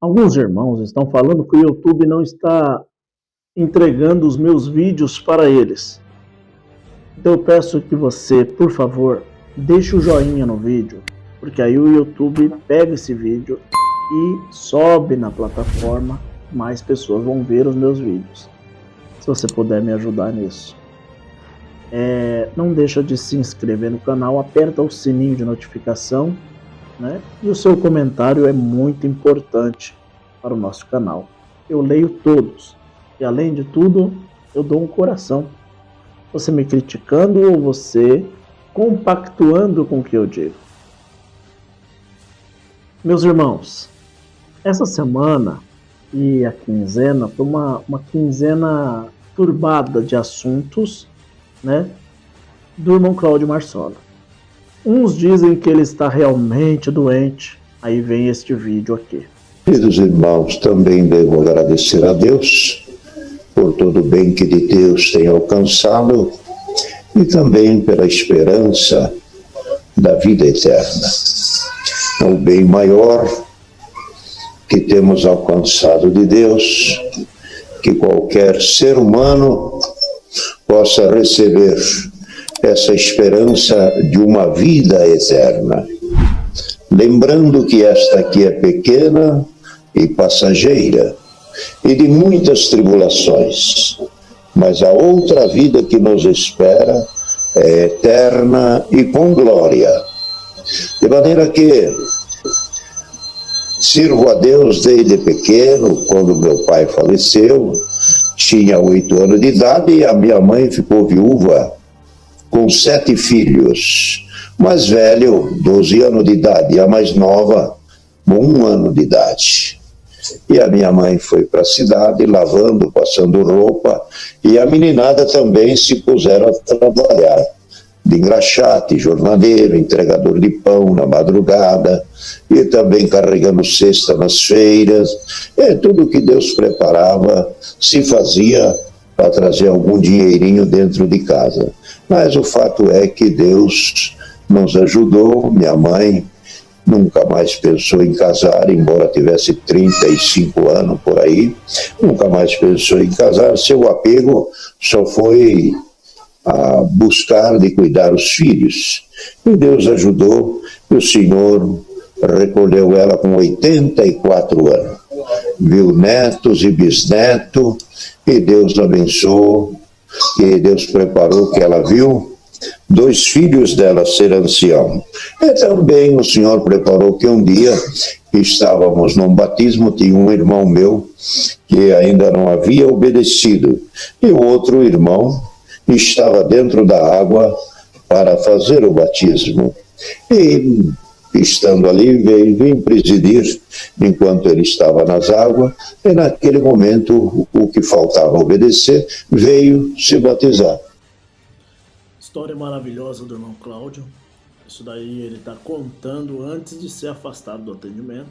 Alguns irmãos estão falando que o YouTube não está entregando os meus vídeos para eles. Então eu peço que você, por favor, deixe o joinha no vídeo, porque aí o YouTube pega esse vídeo e sobe na plataforma, mais pessoas vão ver os meus vídeos. Se você puder me ajudar nisso. Não deixa de se inscrever no canal, aperta o sininho de notificação, né? E o seu comentário é muito importante para o nosso canal. Eu leio todos e, além de tudo, eu dou um coração. Você me criticando ou você compactuando com o que eu digo. Meus irmãos, essa semana e a quinzena foi uma quinzena turbada de assuntos, né, do irmão Cláudio Marsola. Uns dizem que ele está realmente doente, aí vem este vídeo aqui. Queridos irmãos, também devo agradecer a Deus por todo o bem que de Deus tem alcançado e também pela esperança da vida eterna. É o bem maior que temos alcançado de Deus, que qualquer ser humano possa receber essa esperança de uma vida eterna. Lembrando que esta aqui é pequena e passageira, e de muitas tribulações, mas a outra vida que nos espera é eterna e com glória. De maneira que sirvo a Deus desde pequeno. Quando meu pai faleceu, tinha 8 anos de idade e a minha mãe ficou viúva com 7 filhos. Mais velho, 12 anos de idade, e a mais nova, 1 ano de idade. E a minha mãe foi para a cidade, lavando, passando roupa, e a meninada também se puseram a trabalhar, de engraxate, jornaleiro, entregador de pão na madrugada, e também carregando cesta nas feiras. Tudo que Deus preparava se fazia para trazer algum dinheirinho dentro de casa. Mas o fato é que Deus nos ajudou. Minha mãe nunca mais pensou em casar, embora tivesse 35 anos por aí, nunca mais pensou em casar. Seu apego só foi a buscar de cuidar os filhos. E Deus ajudou, e o Senhor recolheu ela com 84 anos. Viu netos e bisnetos, e Deus abençoou, e Deus preparou que ela viu 2 filhos dela ser ancião. E também o Senhor preparou que um dia estávamos num batismo, tinha um irmão meu que ainda não havia obedecido, e o outro irmão estava dentro da água para fazer o batismo. E estando ali, vim presidir enquanto ele estava nas águas, e naquele momento o que faltava obedecer veio se batizar. História maravilhosa do irmão Cláudio. Isso daí ele está contando antes de ser afastado do atendimento.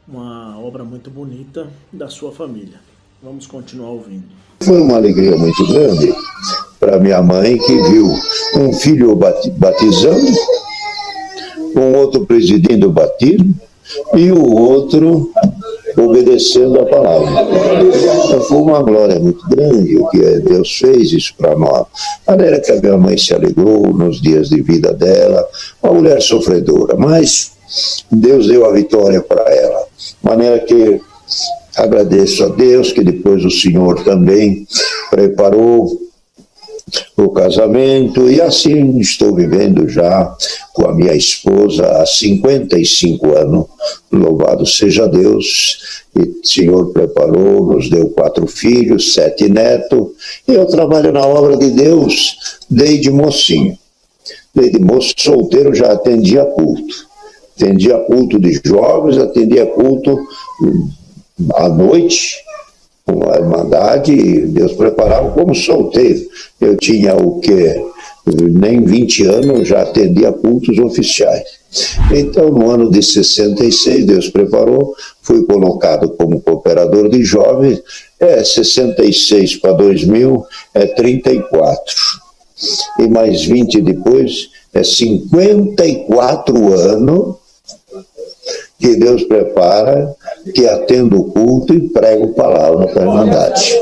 Uma obra muito bonita da sua família. Vamos continuar ouvindo. Foi uma alegria muito grande para minha mãe, que viu um filho batizando, um outro presidindo o batismo e o outro obedecendo a palavra. Então, foi uma glória muito grande o que Deus fez isso para nós. A maneira que a minha mãe se alegrou nos dias de vida dela, uma mulher sofredora, mas Deus deu a vitória para ela. De maneira que agradeço a Deus que depois o Senhor também preparou o casamento, e assim estou vivendo já com a minha esposa há 55 anos. Louvado seja Deus. E o Senhor preparou, nos deu 4 filhos, 7 netos, e eu trabalho na obra de Deus desde mocinho. Desde moço solteiro já atendia culto. Atendia culto de jovens, atendia culto à noite, com a Irmandade. Deus preparava como solteiro. Eu tinha o quê? Nem 20 anos, já atendia cultos oficiais. Então, no ano de 66, Deus preparou, fui colocado como cooperador de jovens. 66 para 2000 é 34. E mais 20 depois, é 54 anos que Deus prepara, que atendo o culto e prego palavra para a Irmandade.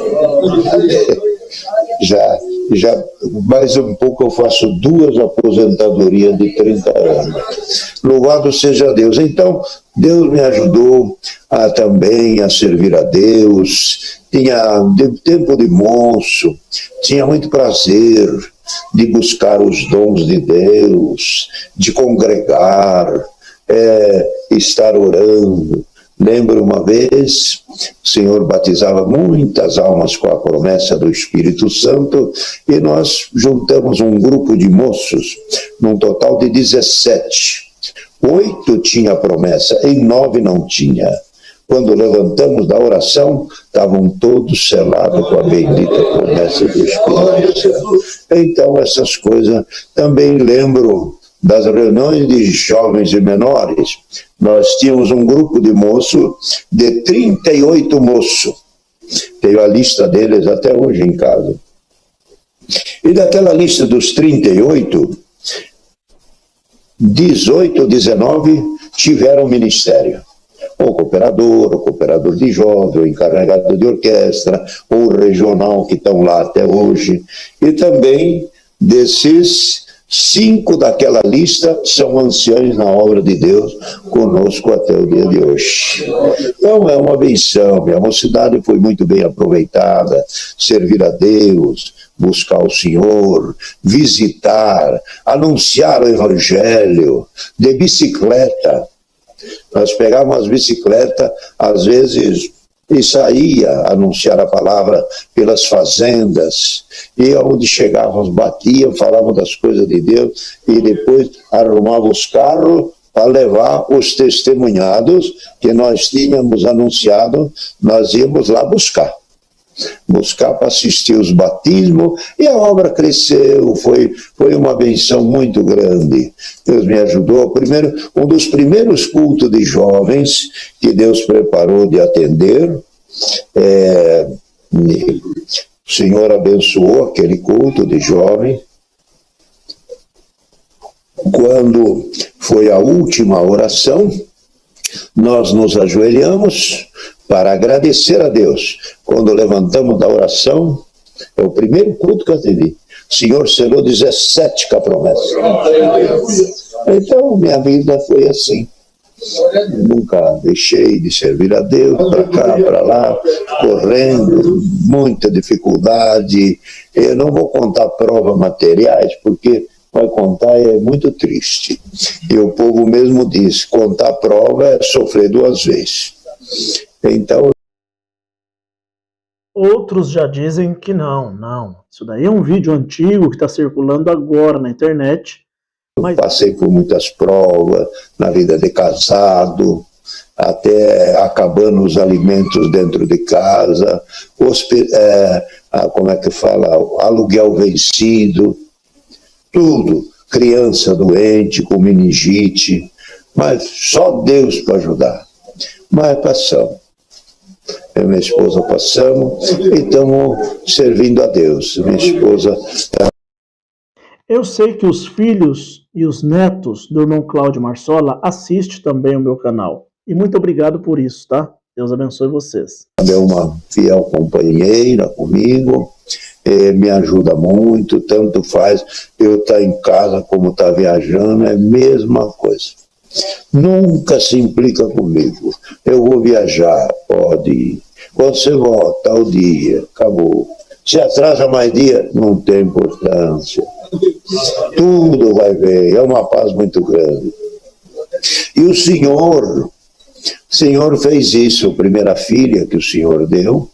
Já mais um pouco eu faço 2 aposentadorias de 30 anos. Louvado seja Deus. Então, Deus me ajudou também a servir a Deus. Tinha tempo de moço, tinha muito prazer de buscar os dons de Deus, de congregar, estar orando. Lembro uma vez, o Senhor batizava muitas almas com a promessa do Espírito Santo e nós juntamos um grupo de moços, num total de 17. 8 tinha a promessa e 9 não tinha. Quando levantamos da oração, estavam todos selados com a bendita promessa do Espírito Santo. Então, essas coisas também lembro das reuniões de jovens e menores. Nós tínhamos um grupo de moços, de 38 moços. Tenho a lista deles até hoje em casa. E daquela lista dos 38, 18 ou 19 tiveram ministério. Ou cooperador de jovem, ou encarregado de orquestra, ou regional, que estão lá até hoje. E também desses 5 daquela lista são anciãos na obra de Deus, conosco até o dia de hoje. Então é uma benção, minha mocidade foi muito bem aproveitada, servir a Deus, buscar o Senhor, visitar, anunciar o Evangelho, de bicicleta. Nós pegávamos as bicicletas, às vezes, e saía anunciar a palavra pelas fazendas, e onde chegávamos, batiam, falavam das coisas de Deus, e depois arrumavam os carros para levar os testemunhados que nós tínhamos anunciado, nós íamos lá buscar para assistir os batismos, e a obra cresceu, foi uma benção muito grande. Deus me ajudou. Primeiro, um dos primeiros cultos de jovens que Deus preparou de atender, o Senhor abençoou aquele culto de jovem. Quando foi a última oração, nós nos ajoelhamos para agradecer a Deus. Quando levantamos da oração, é o primeiro culto que eu atendi. O Senhor selou 17 com a promessa. Então, minha vida foi assim. Nunca deixei de servir a Deus, para cá, para lá, correndo, muita dificuldade. Eu não vou contar provas materiais, porque vai contar é muito triste. E o povo mesmo diz, contar prova é sofrer 2 vezes. Então, outros já dizem que não. Isso daí é um vídeo antigo que está circulando agora na internet. Mas passei por muitas provas na vida de casado, até acabando os alimentos dentro de casa, como é que fala, aluguel vencido, tudo, criança doente com meningite, mas só Deus para ajudar. Mas passamos. Eu e minha esposa passamos e estamos servindo a Deus. Minha esposa... Eu sei que os filhos e os netos do irmão Cláudio Marsola assistem também o meu canal. E muito obrigado por isso, tá? Deus abençoe vocês. É uma fiel companheira comigo, me ajuda muito, tanto faz eu estar em casa como estar viajando, é a mesma coisa. Nunca se implica comigo. Eu vou viajar, pode ir. Quando você volta, ao dia, acabou. Se atrasa mais dia, não tem importância. Tudo vai ver, é uma paz muito grande. E o Senhor fez isso, a primeira filha que o Senhor deu,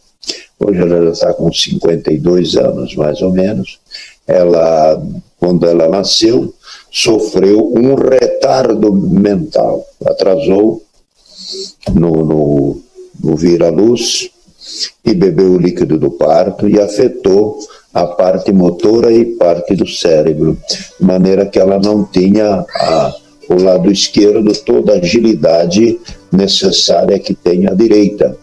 hoje ela já está com 52 anos, mais ou menos. Ela, quando ela nasceu, sofreu um retardo mental, atrasou no vir à luz e bebeu o líquido do parto e afetou a parte motora e parte do cérebro, de maneira que ela não tinha o lado esquerdo toda a agilidade necessária que tem a direita.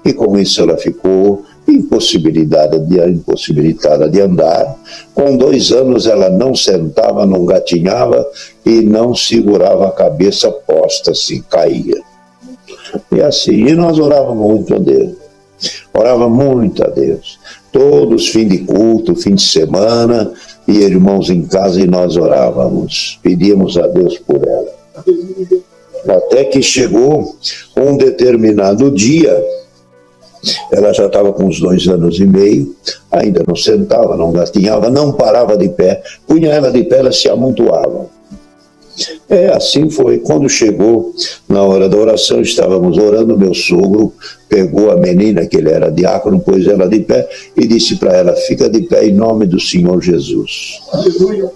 E com isso ela ficou impossibilitada de andar. Com 2 anos ela não sentava, não gatinhava e não segurava a cabeça posta, assim, caía. E assim, e nós orávamos muito a Deus. Orava muito a Deus. Todos, fim de culto, fim de semana, e irmãos em casa, e nós orávamos. Pedíamos a Deus por ela. Até que chegou um determinado dia, ela já estava com uns 2 anos e meio, ainda não sentava, não gatinhava, não parava de pé. Punha ela de pé, ela se amontoava. Assim foi. Quando chegou na hora da oração, estávamos orando, meu sogro pegou a menina, que ele era diácono, pôs ela de pé e disse para ela: fica de pé em nome do Senhor Jesus. Aleluia.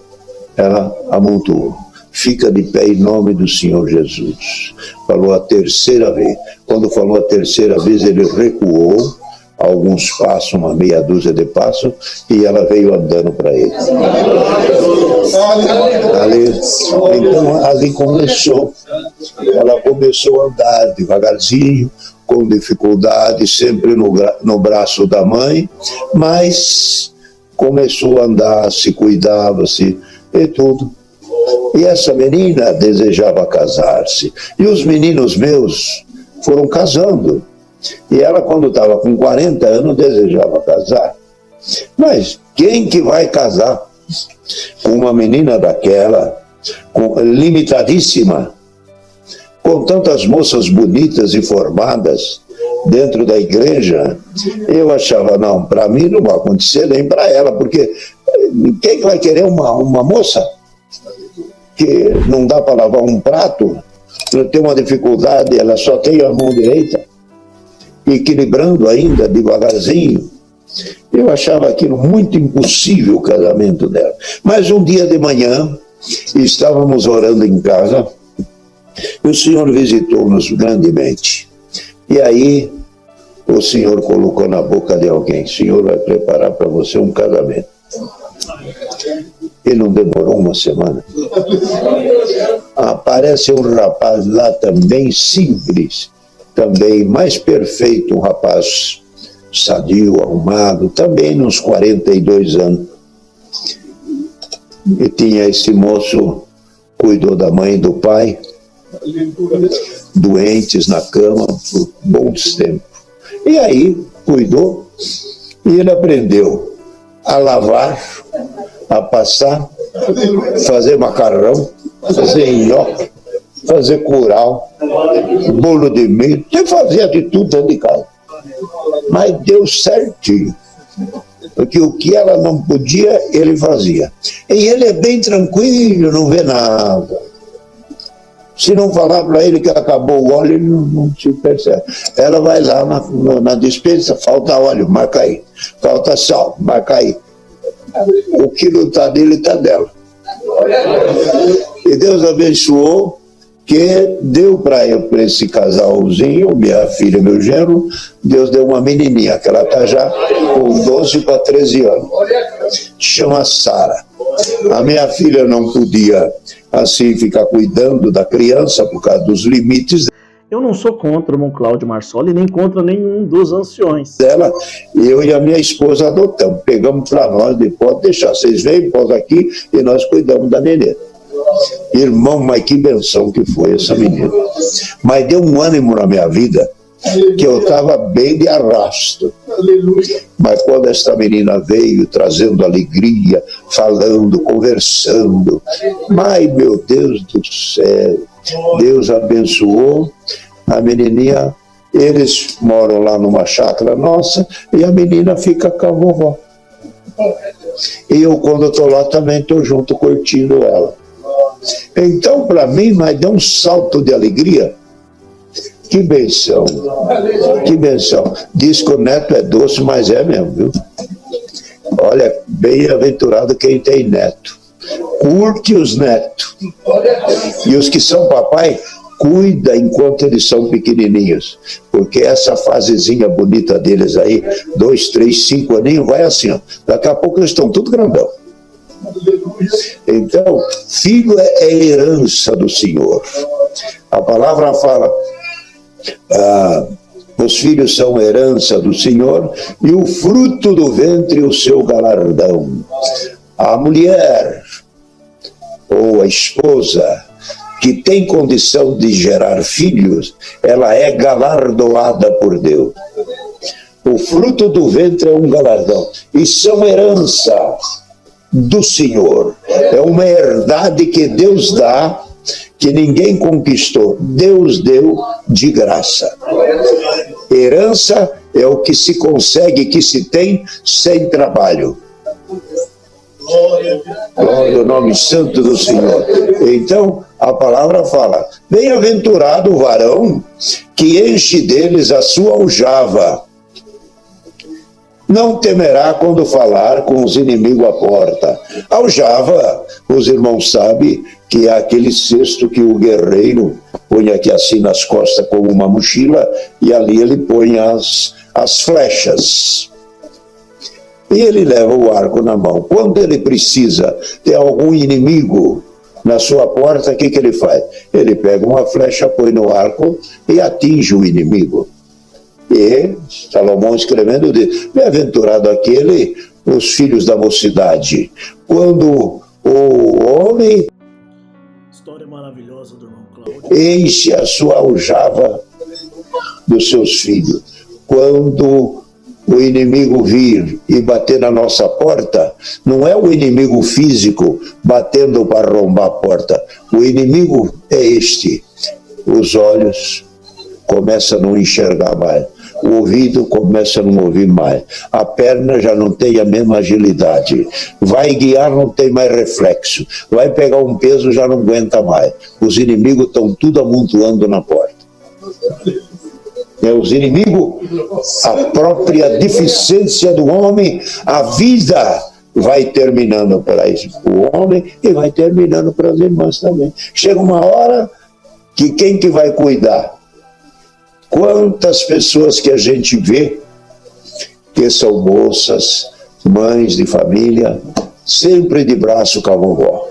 Ela amontoou: fica de pé em nome do Senhor Jesus. Falou a terceira vez. Quando falou a terceira vez, ele recuou alguns passos, uma meia dúzia de passos, e ela veio andando para ele. Então ali começou. Ela começou a andar devagarzinho, com dificuldade, sempre no braço da mãe, mas começou a andar, se cuidava-se e tudo. E essa menina desejava casar-se. E os meninos meus foram casando. E ela, quando estava com 40 anos, desejava casar. Mas quem que vai casar com uma menina daquela, limitadíssima, com tantas moças bonitas e formadas dentro da igreja? Eu achava, não, para mim não vai acontecer, nem para ela, porque quem que vai querer uma moça que não dá para lavar um prato, tem uma dificuldade, ela só tem a mão direita, equilibrando ainda devagarzinho? Eu achava aquilo muito impossível, o casamento dela. Mas um dia de manhã, estávamos orando em casa, e o Senhor visitou-nos grandemente. E aí, o Senhor colocou na boca de alguém: o Senhor vai preparar para você um casamento. E não demorou uma semana. Aparece um rapaz lá também simples, também mais perfeito, um rapaz sadio, arrumado, também nos 42 anos. E tinha esse moço, cuidou da mãe e do pai, doentes na cama por bons tempos. E aí, cuidou, e ele aprendeu a lavar, a passar, fazer macarrão, fazer nhoque, fazer curau, bolo de milho. Ele fazia de tudo dentro de casa. Mas deu certinho. Porque o que ela não podia, ele fazia. E ele é bem tranquilo, não vê nada. Se não falar para ele que acabou o óleo, ele não se percebe. Ela vai lá na despensa, falta óleo, marca aí. Falta sal, marca aí. O que não está dele, está dela. E Deus abençoou, que deu para esse casalzinho, minha filha e meu genro, Deus deu uma menininha, que ela está já com 12 para 13 anos. Chama Sara. A minha filha não podia, assim, ficar cuidando da criança por causa dos limites. Eu não sou contra o irmão Cláudio Marsoli, nem contra nenhum dos anciões. Dela, eu e a minha esposa adotamos, pegamos para nós, pode deixar, vocês vêm, pode aqui, e nós cuidamos da nenê. Irmão, mas que benção que foi essa menina. Mas deu um ânimo na minha vida, que eu estava bem de arrasto. Mas quando esta menina veio trazendo alegria, falando, conversando, mas meu Deus do céu, Deus abençoou a menininha. Eles moram lá numa chácara nossa, e a menina fica com a vovó. E eu, quando estou lá, também estou junto, curtindo ela. Então, para mim, mas deu um salto de alegria. Que benção, que benção. Diz que o neto é doce, mas é mesmo, viu? Olha, bem-aventurado quem tem neto. Curte os netos. E os que são papai, cuida enquanto eles são pequenininhos. Porque essa fasezinha bonita deles aí, 2, 3, 5 aninhos, vai assim, ó. Daqui a pouco eles estão tudo grandão. Então, filho é herança do Senhor. A palavra fala, os filhos são herança do Senhor, e o fruto do ventre o seu galardão. A mulher, ou a esposa, que que tem condição de gerar filhos, ela é galardoada por Deus. O fruto do ventre é um galardão. E são herança do Senhor. É uma herdade que Deus dá, que ninguém conquistou. Deus deu de graça. Herança é o que se consegue, que se tem sem trabalho. Glória ao nome santo do Senhor. Então, a palavra fala: bem-aventurado o varão que enche deles a sua aljava. Não temerá quando falar com os inimigos à porta. Aljava, os irmãos sabem que é aquele cesto que o guerreiro põe aqui assim nas costas como uma mochila, e ali ele põe as flechas. E ele leva o arco na mão. Quando ele precisa ter algum inimigo na sua porta, o que ele faz? Ele pega uma flecha, põe no arco e atinge o inimigo. E Salomão escrevendo diz: bem-aventurado aquele, os filhos da mocidade, quando o homem História maravilhosa do irmão Cláudio. enche a sua aljava dos seus filhos. Quando o inimigo vir e bater na nossa porta, não é o inimigo físico batendo para arrombar a porta. O inimigo é este: os olhos começam a não enxergar mais, o ouvido começa a não ouvir mais, a perna já não tem a mesma agilidade, vai guiar, não tem mais reflexo, vai pegar um peso, já não aguenta mais. Os inimigos estão tudo amontoando na porta. Os inimigos, a própria deficiência do homem, a vida vai terminando para o homem e vai terminando para as irmãs também. Chega uma hora que quem que vai cuidar? Quantas pessoas que a gente vê que são moças, mães de família, sempre de braço com a vovó.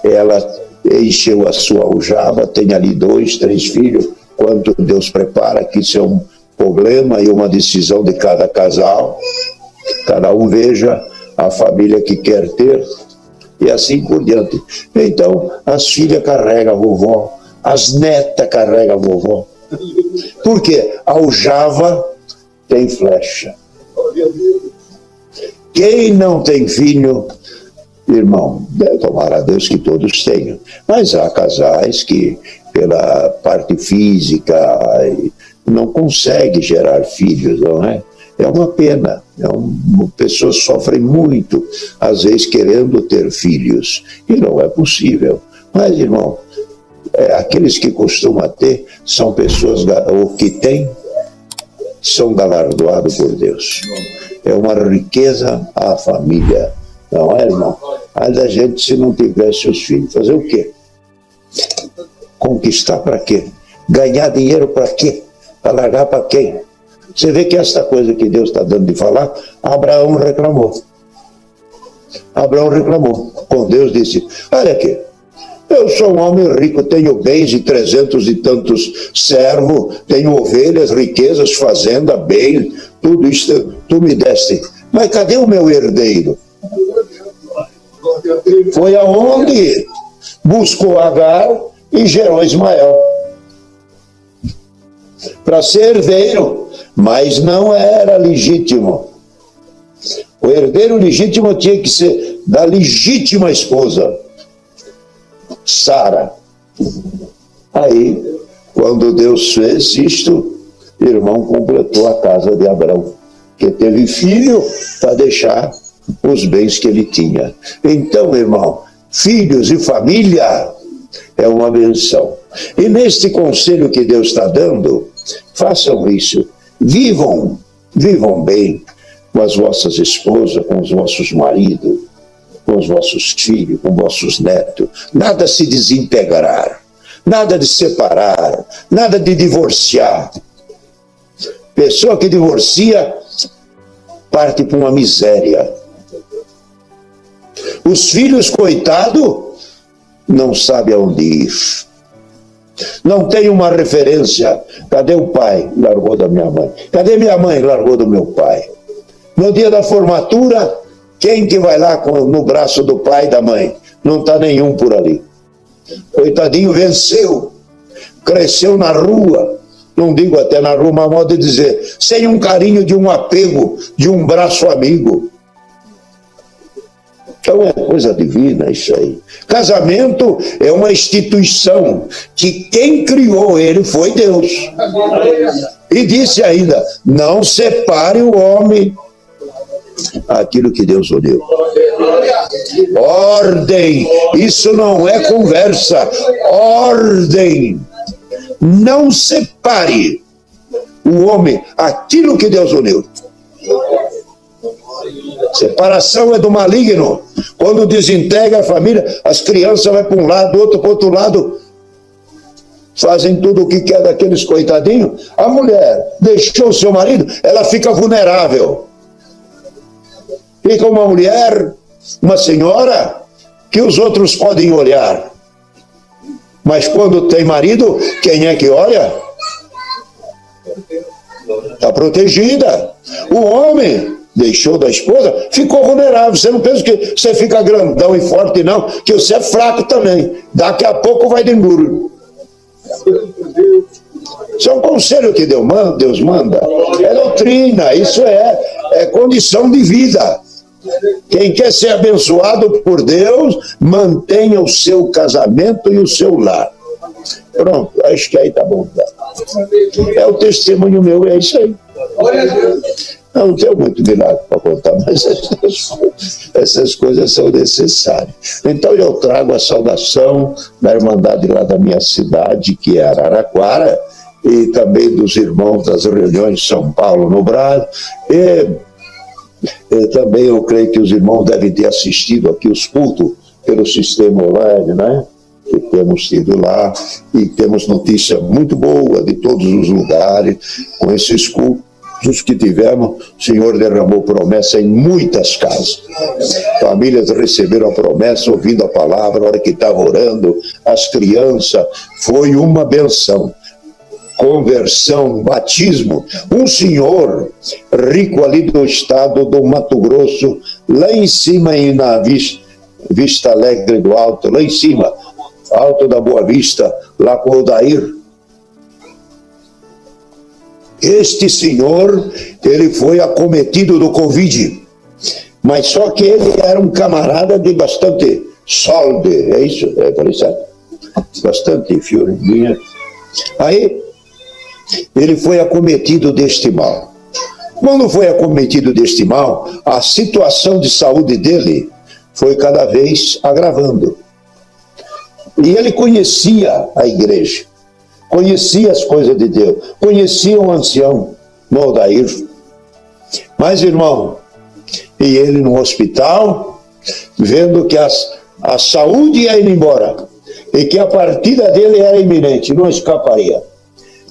Ela encheu a sua aljava, tem ali 2, 3 filhos, quanto Deus prepara, que isso é um problema e uma decisão de cada casal. Cada um veja a família que quer ter e assim por diante. Então, as filhas carregam a vovó, as netas carregam a vovó. Por quê? A aljava tem flecha. Quem não tem filho, irmão, tomara a Deus que todos tenham, mas há casais que, pela parte física, não conseguem gerar filhos, não é? É uma pena. Pessoas sofrem muito, às vezes, querendo ter filhos, e não é possível. Mas, irmão, aqueles que costumam ter são pessoas, ou que têm, são galardoados por Deus. É uma riqueza à família, não é, irmão? Mas a gente, se não tivesse os filhos, fazer o quê? Conquistar para quê? Ganhar dinheiro para quê? Para largar para quem? Você vê que essa coisa que Deus está dando de falar, Abraão reclamou. Abraão reclamou. Com Deus disse: olha aqui, eu sou um homem rico, tenho bens de 300 e tantos servos, tenho ovelhas, riquezas, fazenda, bem, tudo isso tu me deste. Mas cadê o meu herdeiro? Foi aonde buscou Agar e gerou Ismael para ser herdeiro, mas não era legítimo. O herdeiro legítimo tinha que ser da legítima esposa, Sara. Aí, quando Deus fez isto, irmão, completou a casa de Abraão, que teve filho para deixar os bens que ele tinha. Então, irmão, filhos e família é uma benção. E neste conselho que Deus está dando, façam isso. Vivam bem com as vossas esposas, com os vossos maridos, com os vossos filhos, com os vossos netos. Nada se desintegrar, nada de separar, nada de divorciar. Pessoa que divorcia parte para uma miséria. Os filhos, coitado, não sabem aonde ir. Não tem uma referência. Cadê o pai? Largou da minha mãe. Cadê minha mãe? Largou do meu pai. No dia da formatura, quem que vai lá no braço do pai e da mãe? Não está nenhum por ali. Coitadinho, venceu, cresceu na rua, não digo até na rua, mas modo de dizer, sem um carinho de um apego, de um braço amigo. Então é coisa divina isso aí. Casamento é uma instituição que quem criou ele foi Deus. E disse ainda, não separe o homem aquilo que Deus uniu. Ordem, isso não é conversa. Ordem, não separe o homem aquilo que Deus uniu. Separação é do maligno. Quando desintegra a família, as crianças vão para um lado, outro para o outro lado, fazem tudo o que quer daqueles coitadinhos. A mulher deixou o seu marido, ela fica vulnerável. Fica uma mulher, uma senhora, que os outros podem olhar. Mas quando tem marido, quem é que olha? Está protegida. O homem deixou da esposa, ficou vulnerável. Você não pensa que você fica grandão e forte, não, que você é fraco também. Daqui a pouco vai de muro. Isso é um conselho que Deus manda. É doutrina, isso é condição de vida. Quem quer ser abençoado por Deus, mantenha o seu casamento e o seu lar. Pronto, acho que aí tá bom. É o testemunho meu, é isso aí. Não tenho muito milagre para contar, mas essas coisas são necessárias. Então eu trago a saudação da Irmandade lá da minha cidade, que é Araraquara, e também dos irmãos das reuniões de São Paulo, no Brasil. E também eu creio que os irmãos devem ter assistido aqui os cultos pelo sistema online, né? Que temos tido lá, e temos notícia muito boa de todos os lugares, com esses cultos que tivemos. O Senhor derramou promessa em muitas casas. Famílias receberam a promessa, ouvindo a palavra, a hora que estava orando, as crianças, foi uma benção. Conversão, batismo. Um senhor rico ali do estado do Mato Grosso, lá em cima, na Vista Alegre do Alto, lá em cima, Alto da Boa Vista, lá com o Odair. Este senhor, ele foi acometido do Covid, mas só que ele era um camarada de bastante solde, é isso? É, parece, bastante fiorinha. Aí, ele foi acometido deste mal. Quando foi acometido deste mal, a situação de saúde dele foi cada vez agravando. E ele conhecia a igreja, conhecia as coisas de Deus, conhecia o ancião, no Odair. Mas, irmão, e ele no hospital, vendo que a saúde ia indo embora, e que a partida dele era iminente, não escaparia.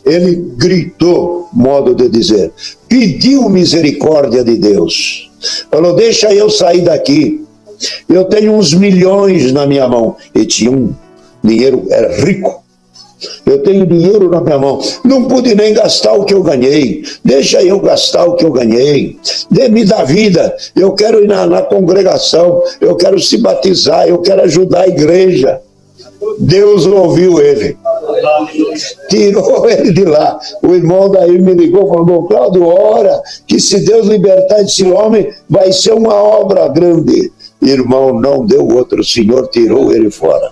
Ele gritou, modo de dizer, pediu misericórdia de Deus. Falou, deixa eu sair daqui. Eu tenho uns milhões na minha mão. E tinha um dinheiro, era rico. Eu tenho dinheiro na minha mão. Não pude nem gastar o que eu ganhei. Deixa eu gastar o que eu ganhei. Dê-me da vida. Eu quero ir na congregação. Eu quero se batizar. Eu quero ajudar a igreja. Deus ouviu ele. Tirou ele de lá. O irmão daí me ligou e falou, Cláudio, ora que se Deus libertar esse homem, vai ser uma obra grande. Irmão, não deu outro. O Senhor tirou ele fora.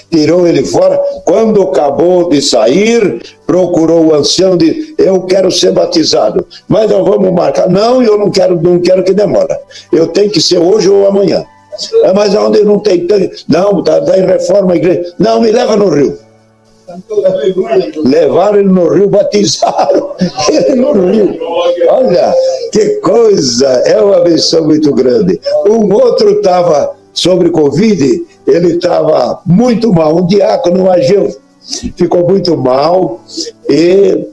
Tirou ele fora. Quando acabou de sair, procurou o ancião e disse, eu quero ser batizado, mas nós vamos marcar. Não, eu não quero que demora. Eu tenho que ser hoje ou amanhã. Mas onde não tem tanque? Não, está em reforma a igreja. Não, me leva no rio. Levaram ele no rio, batizaram ele no rio. Olha, que coisa, é uma benção muito grande. Um outro estava sobre Covid, ele estava muito mal, um diácono, um ageu, ficou muito mal e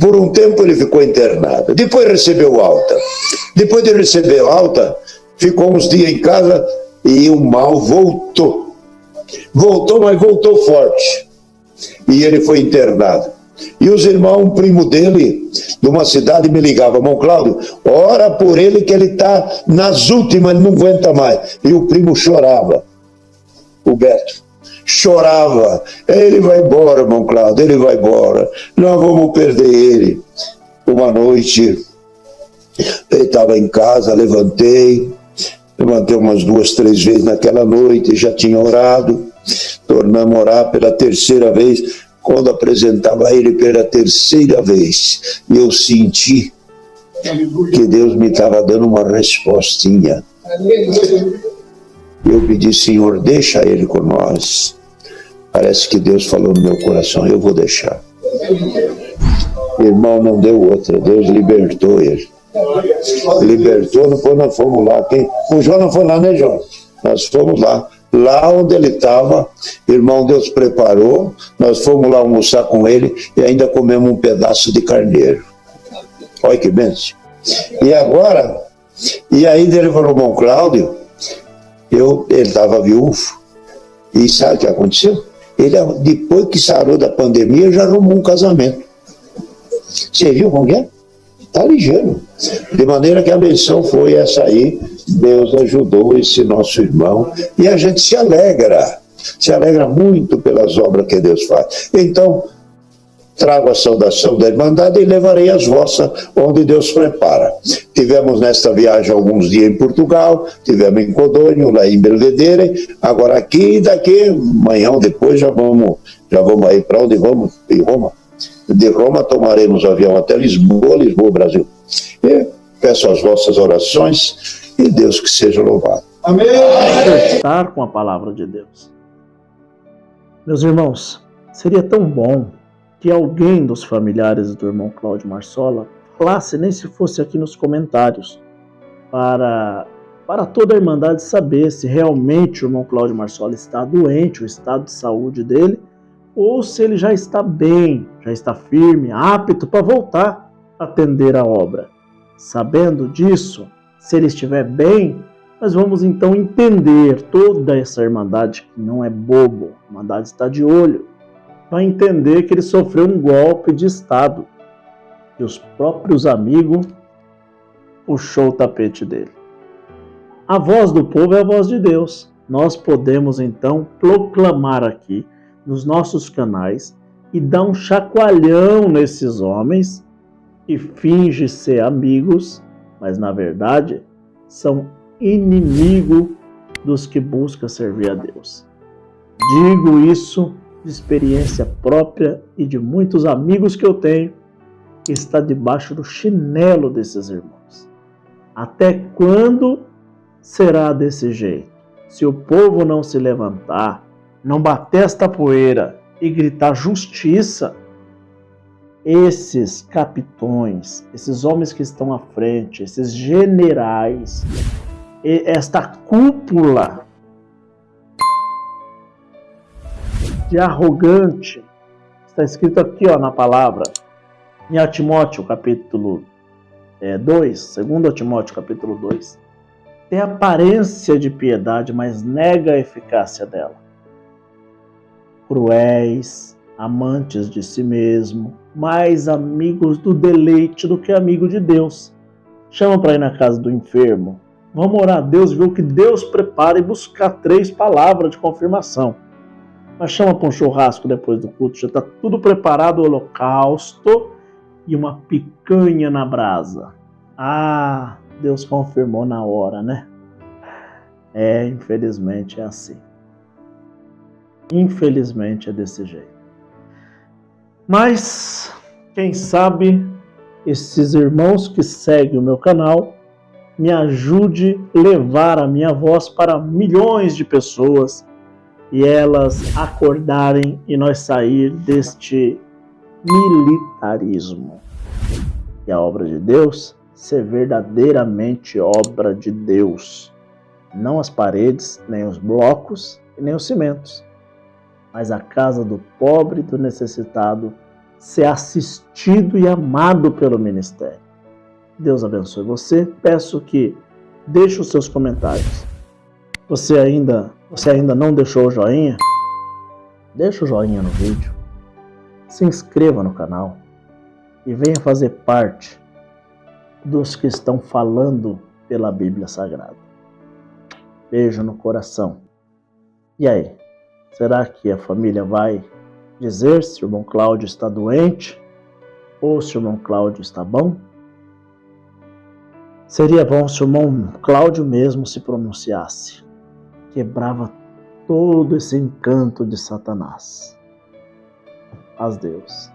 por um tempo ele ficou internado. Depois recebeu alta. Depois de receber alta, ficou uns dias em casa e o mal voltou. Voltou, mas voltou forte. E ele foi internado. E os irmãos, um primo dele, de uma cidade, me ligava, irmão Cláudio, ora por ele que ele está nas últimas, ele não aguenta mais. E o primo chorava. o Beto. Chorava. Ele vai embora, irmão Cláudio, ele vai embora. Nós vamos perder ele. Uma noite, ele estava em casa, levantei umas 2, 3 vezes naquela noite, já tinha orado, tornamos a orar pela terceira vez. Quando apresentava ele pela terceira vez, eu senti que Deus me estava dando uma respostinha. Eu pedi, Senhor, deixa ele com nós. Parece que Deus falou no meu coração, eu vou deixar. Irmão, não deu outra, Deus libertou ele. Libertou, depois nós fomos lá. O João não foi lá, né, João? Nós fomos lá. Lá onde ele estava, irmão, Deus preparou, nós fomos lá almoçar com ele e ainda comemos um pedaço de carneiro. Olha que bênção. E agora, e aí ele falou, irmão Cláudio, ele estava viúvo, e sabe o que aconteceu? Ele, depois que sarou da pandemia, já arrumou um casamento. Você viu como é? Está ligeiro. De maneira que a benção foi essa aí, Deus ajudou esse nosso irmão, e a gente se alegra muito pelas obras que Deus faz. Então, trago a saudação da Irmandade e levarei as vossas onde Deus prepara. Tivemos nesta viagem alguns dias em Portugal, tivemos em Codônio, lá em Belvedere, agora aqui, e daqui, amanhã ou depois já vamos aí para onde vamos? Em Roma. De Roma tomaremos o avião até Lisboa, Brasil. E peço as vossas orações e Deus que seja louvado. Amém. Estar com a palavra de Deus. Meus irmãos, seria tão bom que alguém dos familiares do irmão Cláudio Marsola falasse, nem se fosse aqui nos comentários, para toda a Irmandade saber se realmente o irmão Cláudio Marsola está doente, o estado de saúde dele, ou se ele já está bem, já está firme, apto para voltar a atender a obra. Sabendo disso, se ele estiver bem, nós vamos então entender toda essa Irmandade, que não é bobo, a Irmandade está de olho, vai entender que ele sofreu um golpe de estado, que os próprios amigos puxou o tapete dele. A voz do povo é a voz de Deus. Nós podemos então proclamar aqui nos nossos canais e dar um chacoalhão nesses homens que fingem ser amigos, mas na verdade são inimigos dos que buscam servir a Deus. Digo isso de experiência própria e de muitos amigos que eu tenho, que está debaixo do chinelo desses irmãos. Até quando será desse jeito? Se o povo não se levantar, não bater esta poeira e gritar justiça, esses capitões, esses homens que estão à frente, esses generais, esta cúpula de arrogante, está escrito aqui na palavra, em Timóteo capítulo 2, 2 Timóteo capítulo 2, tem aparência de piedade, mas nega a eficácia dela. Cruéis, amantes de si mesmo, mais amigos do deleite do que amigo de Deus. Chama para ir na casa do enfermo. Vamos orar a Deus, ver o que Deus prepara e buscar 3 palavras de confirmação. Mas chama para um churrasco depois do culto, já está tudo preparado, o holocausto e uma picanha na brasa. Ah, Deus confirmou na hora, né? Infelizmente é assim. Infelizmente é desse jeito. Mas, quem sabe, esses irmãos que seguem o meu canal me ajude a levar a minha voz para milhões de pessoas e elas acordarem e nós sair deste militarismo. E a obra de Deus ser verdadeiramente obra de Deus. Não as paredes, nem os blocos e nem os cimentos, mas a casa do pobre e do necessitado ser assistido e amado pelo ministério. Deus abençoe você. Peço que deixe os seus comentários. Você ainda não deixou o joinha? Deixa o joinha no vídeo. Se inscreva no canal e venha fazer parte dos que estão falando pela Bíblia Sagrada. Beijo no coração E aí, será que a família vai dizer se o irmão Cláudio está doente ou se o irmão Cláudio está bom? Seria bom se o irmão Cláudio mesmo se pronunciasse. Quebrava todo esse encanto de Satanás. Paz Deus.